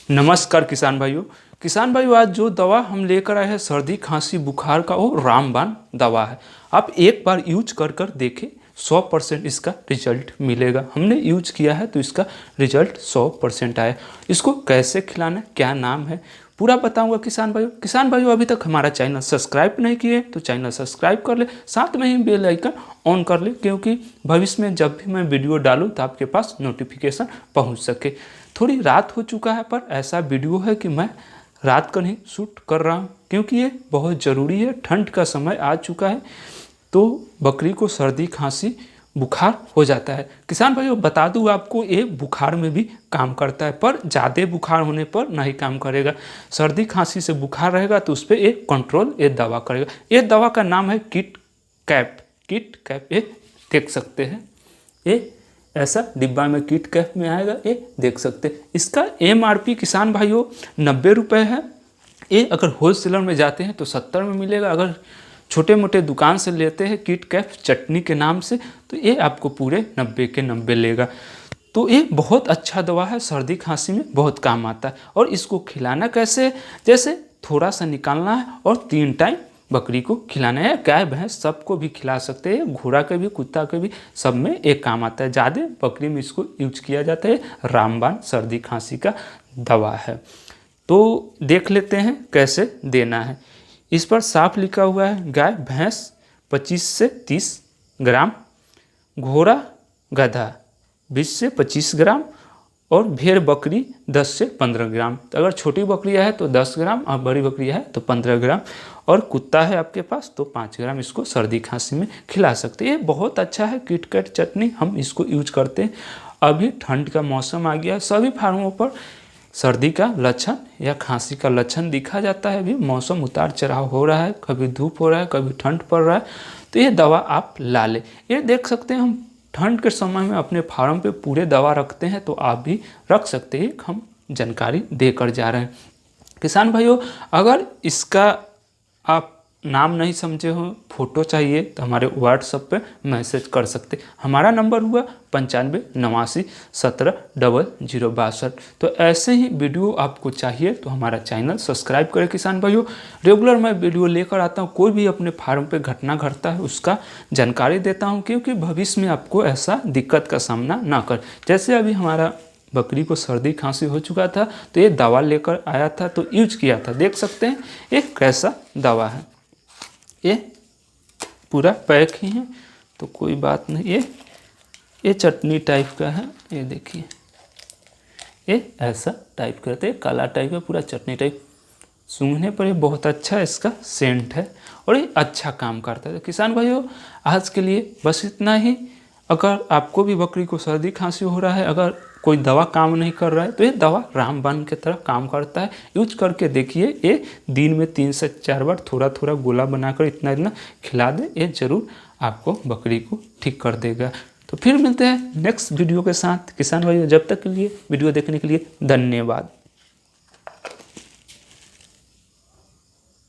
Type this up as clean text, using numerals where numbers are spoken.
नमस्कार किसान भाइयों आज जो दवा हम लेकर आए हैं सर्दी खांसी बुखार का वो रामबाण दवा है। आप एक बार यूज कर कर देखें, 100% इसका रिजल्ट मिलेगा। हमने यूज किया है तो इसका रिजल्ट 100% आया। इसको कैसे खिलाना है, क्या नाम है, पूरा बताऊंगा किसान भाइयों अभी तक हमारा चैनल सब्सक्राइब नहीं किए तो चैनल सब्सक्राइब कर ले, साथ में ही बेल आइकन ऑन कर ले, क्योंकि भविष्य में जब भी मैं वीडियो डालूं तो आपके पास नोटिफिकेशन पहुंच सके। थोड़ी रात हो चुका है पर ऐसा वीडियो है कि मैं रात को नहीं शूट कर रहा हूँ, क्योंकि ये बहुत ज़रूरी है। ठंड का समय आ चुका है तो बकरी को सर्दी खांसी बुखार हो जाता है। किसान भाइयों बता दूं आपको, ये बुखार में भी काम करता है, पर ज़्यादा बुखार होने पर नहीं काम करेगा। सर्दी खांसी से बुखार रहेगा तो उस पर एक कंट्रोल ये दवा करेगा। ये दवा का नाम है किट कैप। ये देख सकते हैं, ये ऐसा डिब्बा में किट कैप में आएगा, ये देख सकते हैं। इसका MRP किसान भाइयों 90 रुपये है। ये अगर होलसेलर में जाते हैं तो 70 में मिलेगा। अगर छोटे मोटे दुकान से लेते हैं किट कैप चटनी के नाम से तो ये आपको पूरे 90 के 90 लेगा। तो ये बहुत अच्छा दवा है, सर्दी खांसी में बहुत काम आता है। और इसको खिलाना कैसे, जैसे थोड़ा सा निकालना है और 3 टाइम बकरी को खिलाना है। गाय भैंस सबको भी खिला सकते हैं, घोड़ा के भी कुत्ता के भी, सब में एक काम आता है। ज़्यादा बकरी में इसको यूज किया जाता है। रामबाण सर्दी खांसी का दवा है। तो देख लेते हैं कैसे देना है। इस पर साफ लिखा हुआ है गाय भैंस 25 से 30 ग्राम, घोड़ा गधा 20 से 25 ग्राम और भेड़ बकरी 10 से 15 ग्राम। तो अगर छोटी बकरियां है तो 10 ग्राम और बड़ी बकरियां है तो 15 ग्राम और कुत्ता है आपके पास तो 5 ग्राम इसको सर्दी खांसी में खिला सकते हैं। ये बहुत अच्छा है किटकैट चटनी, हम इसको यूज करते हैं। अभी ठंड का मौसम आ गया, सभी फार्मों पर सर्दी का लक्षण या खांसी का लक्षण दिखा जाता है। अभी मौसम उतार चढ़ाव हो रहा है, कभी धूप हो रहा है, कभी ठंड पड़ रहा है, तो ये दवा आप ला लें। ये देख सकते हैं हम ठंड के समय में अपने फार्म पे पूरे दवा रखते हैं, तो आप भी रख सकते हैं। हम जानकारी देकर जा रहे हैं किसान भाइयों। अगर इसका आप नाम नहीं समझे हो, फोटो चाहिए तो हमारे व्हाट्सएप पे मैसेज कर सकते। हमारा नंबर हुआ 95 89 17 0062। तो ऐसे ही वीडियो आपको चाहिए तो हमारा चैनल सब्सक्राइब करें किसान भाइयों। रेगुलर मैं वीडियो लेकर आता हूँ, कोई भी अपने फार्म पे घटना घटता है उसका जानकारी देता हूँ, क्योंकि भविष्य में आपको ऐसा दिक्कत का सामना ना कर। जैसे अभी हमारा बकरी को सर्दी खांसी हो चुका था तो ये दवा लेकर आया था तो यूज किया था। देख सकते हैं ये कैसा दवा है, ये पूरा पैक ही है तो कोई बात नहीं। ये चटनी टाइप का है, ये देखिए ये ऐसा टाइप करते हैं, काला टाइप का पूरा चटनी टाइप। सूंघने पर ये बहुत अच्छा इसका सेंट है और ये अच्छा काम करता है। तो किसान भाइयों आज के लिए बस इतना ही। अगर आपको भी बकरी को सर्दी खांसी हो रहा है, अगर कोई दवा काम नहीं कर रहा है तो ये दवा रामबाण की तरह काम करता है। यूज करके देखिए, ये दिन में 3 से 4 बार थोड़ा थोड़ा गोला बनाकर इतना खिला दे, ये जरूर आपको बकरी को ठीक कर देगा। तो फिर मिलते हैं नेक्स्ट वीडियो के साथ किसान भाइयों। जब तक के लिए वीडियो देखने के लिए धन्यवाद।